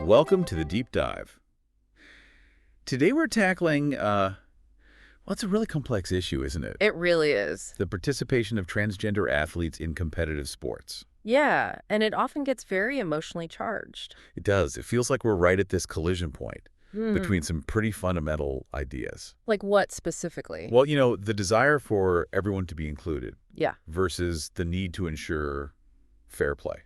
Welcome to the Deep Dive. Today we're tackling, well, it's a really complex issue, isn't it? It really is. The participation of transgender athletes in competitive sports. Yeah, and it often gets very emotionally charged. It does. It feels like we're right at this collision point Hmm. between some pretty fundamental ideas. Like what specifically? Well, the desire for everyone to be included Yeah, versus the need to ensure fair play,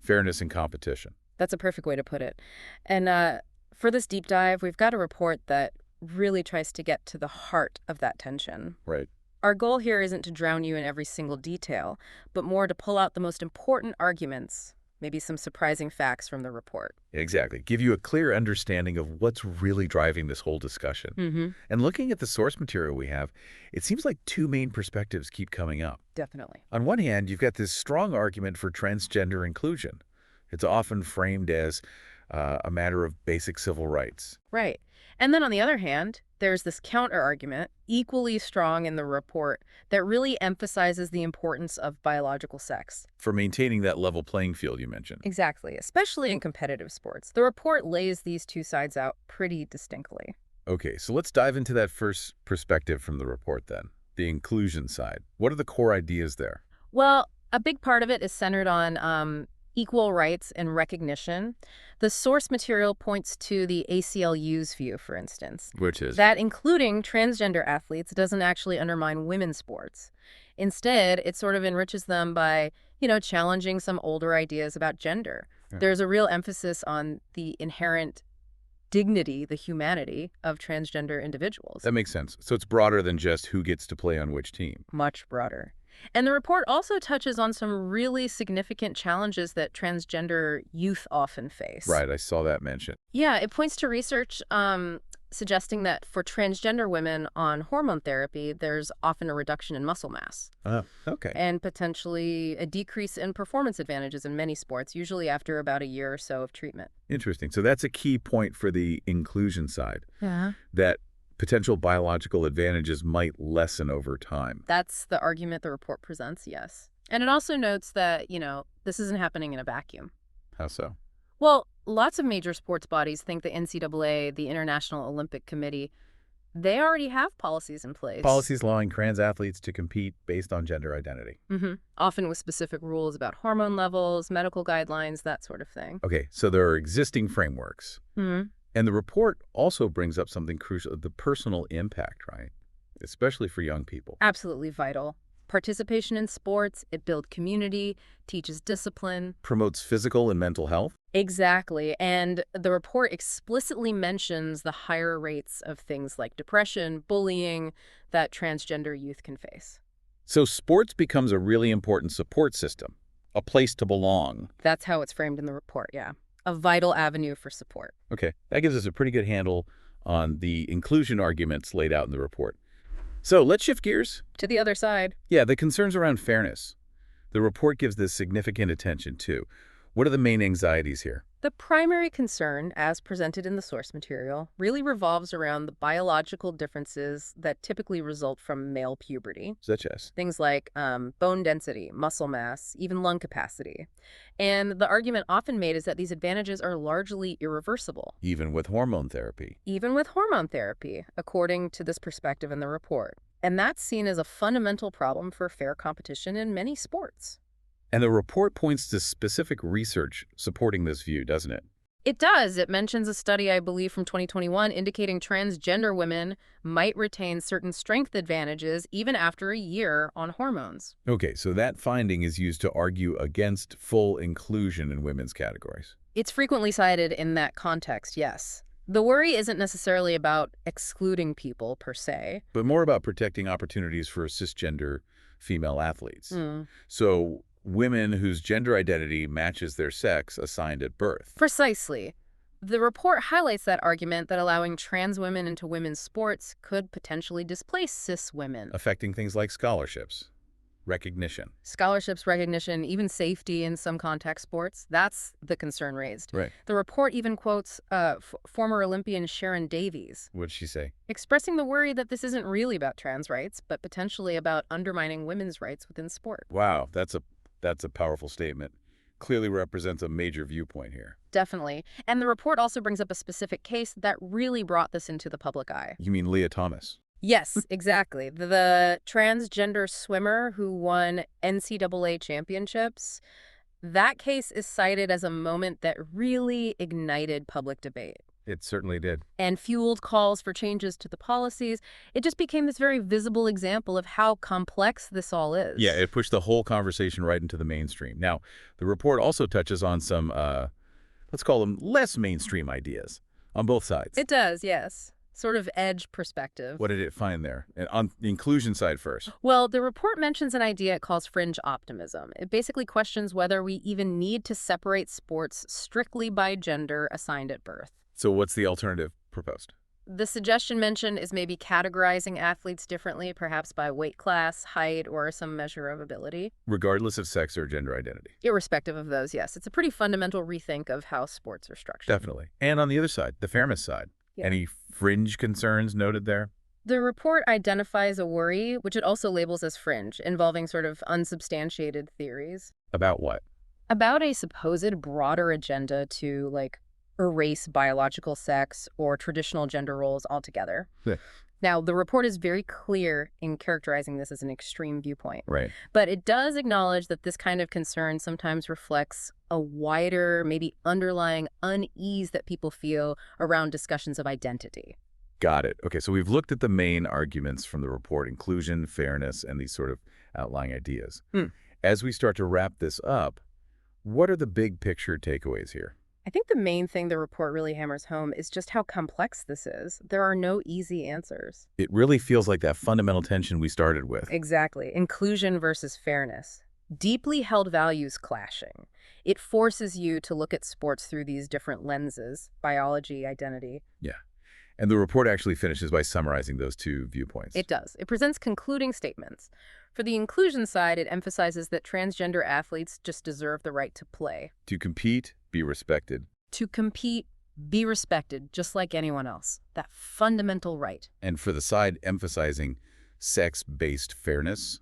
fairness in competition. that's a perfect way to put it. And for this deep dive, we've got a report that really tries to get to the heart of that tension. Right. Our goal here isn't to drown you in every single detail, but more to pull out the most important arguments, maybe some surprising facts from the report. Exactly. Give you a clear understanding of what's really driving this whole discussion. Mm-hmm. And looking at the source material we have, it seems like two main perspectives keep coming up. Definitely. On one hand, you've got this strong argument for transgender inclusion. It's often framed as a matter of basic civil rights. Right. And then on the other hand, there's this counter-argument, equally strong in the report, that really emphasizes the importance of biological sex. For maintaining that level playing field you mentioned. Exactly, especially in competitive sports. The report lays these two sides out pretty distinctly. Okay, so let's dive into that first perspective from the report then, the inclusion side. What are the core ideas there? Well, a big part of it is centered on equal rights and recognition. The source material points to the ACLU's view, for instance, Which is? that including transgender athletes doesn't actually undermine women's sports. Instead, it sort of enriches them by, challenging some older ideas about gender. Yeah. There's a real emphasis on the inherent dignity, the humanity of transgender individuals. That makes sense. So it's broader than just who gets to play on which team. Much broader. And the report also touches on some really significant challenges that transgender youth often face. Right, I saw that mentioned. Yeah, it points to research suggesting that for transgender women on hormone therapy, there's often a reduction in muscle mass Oh, okay. and potentially a decrease in performance advantages in many sports, usually after about a year or so of treatment. Interesting. So that's a key point for the inclusion side, Yeah. that potential biological advantages might lessen over time. That's the argument the report presents, yes. And it also notes that, this isn't happening in a vacuum. How so? Well, lots of major sports bodies think the NCAA, the International Olympic Committee, they already have policies in place. Policies allowing trans athletes to compete based on gender identity. Often with specific rules about hormone levels, medical guidelines, that sort of thing. Okay, so there are existing frameworks. And the report also brings up something crucial, the personal impact, right? Especially for young people. Absolutely vital. Participation in sports, it builds community, teaches discipline. Promotes physical and mental health. Exactly. And the report explicitly mentions the higher rates of things like depression, bullying that transgender youth can face. So sports becomes a really important support system, a place to belong. That's how it's framed in the report, yeah. A vital avenue for support. Okay, that gives us a pretty good handle on the inclusion arguments laid out in the report. So let's shift gears. To the other side. Yeah, the concerns around fairness. The report gives this significant attention too. What are the main anxieties here? The primary concern, as presented in the source material, really revolves around the biological differences that typically result from male puberty. Such as? Things like bone density, muscle mass, even lung capacity. And the argument often made is that these advantages are largely irreversible. Even with hormone therapy. Even with hormone therapy, according to this perspective in the report. And that's seen as a fundamental problem for fair competition in many sports. And the report points to specific research supporting this view, doesn't it? It does. It mentions a study, I believe, from 2021 indicating transgender women might retain certain strength advantages even after a year on hormones. Okay, so that finding is used to argue against full inclusion in women's categories. It's frequently cited in that context, yes. The worry isn't necessarily about excluding people per se. But more about protecting opportunities for cisgender female athletes. So women whose gender identity matches their sex assigned at birth. Precisely. The report highlights that argument that allowing trans women into women's sports could potentially displace cis women. Affecting things like scholarships, recognition. Scholarships, recognition, even safety in some contact sports, that's the concern raised. Right. The report even quotes former Olympian Sharon Davies, What'd she say? expressing the worry that this isn't really about trans rights, but potentially about undermining women's rights within sport. Wow, that's a powerful statement. clearly represents a major viewpoint here. Definitely. And the report also brings up a specific case that really brought this into the public eye. You mean Lia Thomas? Yes, exactly. The transgender swimmer who won NCAA championships, that case is cited as a moment that really ignited public debate It certainly did. and fueled calls for changes to the policies. It just became this very visible example of how complex this all is. Yeah, it pushed the whole conversation right into the mainstream. Now, the report also touches on some, let's call them less mainstream ideas on both sides. It does, yes. Sort of edge perspective. What did it find there? And on the inclusion side first. Well, the report mentions an idea it calls fringe optimism. It basically questions whether we even need to separate sports strictly by gender assigned at birth. So what's the alternative proposed? The suggestion mentioned is maybe categorizing athletes differently, perhaps by weight class, height, or some measure of ability. Regardless of sex or gender identity. Irrespective of those, yes. It's a pretty fundamental rethink of how sports are structured. Definitely. And on the other side, the fairness side. Yeah. Any fringe concerns noted there? The report identifies a worry, which it also labels as fringe, involving sort of unsubstantiated theories About what? about a supposed broader agenda to, like, erase biological sex or traditional gender roles altogether. Yeah. Now, the report is very clear in characterizing this as an extreme viewpoint. Right. But it does acknowledge that this kind of concern sometimes reflects a wider, maybe underlying unease that people feel around discussions of identity. Got it. Okay, so we've looked at the main arguments from the report, inclusion, fairness, and these sort of outlying ideas. As we start to wrap this up, what are the big picture takeaways here? I think the main thing the report really hammers home is just how complex this is. There are no easy answers. It really feels like that fundamental tension we started with. Exactly. Inclusion versus fairness. Deeply held values clashing. It forces you to look at sports through these different lenses, biology, identity. Yeah. And the report actually finishes by summarizing those two viewpoints. It does. It presents concluding statements. For the inclusion side, it emphasizes that transgender athletes just deserve the right to play. To compete, be respected. To compete, be respected, just like anyone else. That fundamental right. And for the side emphasizing sex-based fairness,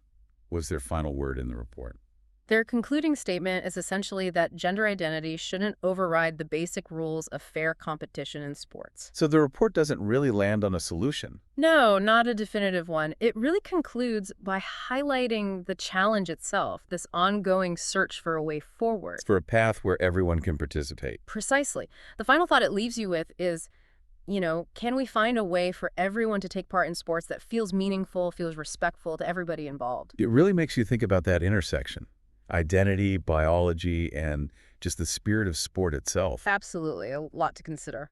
was their final word in the report. Their concluding statement is essentially that gender identity shouldn't override the basic rules of fair competition in sports. So the report doesn't really land on a solution. No, not a definitive one. It really concludes by highlighting the challenge itself, this ongoing search for a way forward. It's for a path where everyone can participate. Precisely. The final thought it leaves you with is, can we find a way for everyone to take part in sports that feels meaningful, feels respectful to everybody involved? It really makes you think about that intersection. Identity, biology, and just the spirit of sport itself. Absolutely. A lot to consider.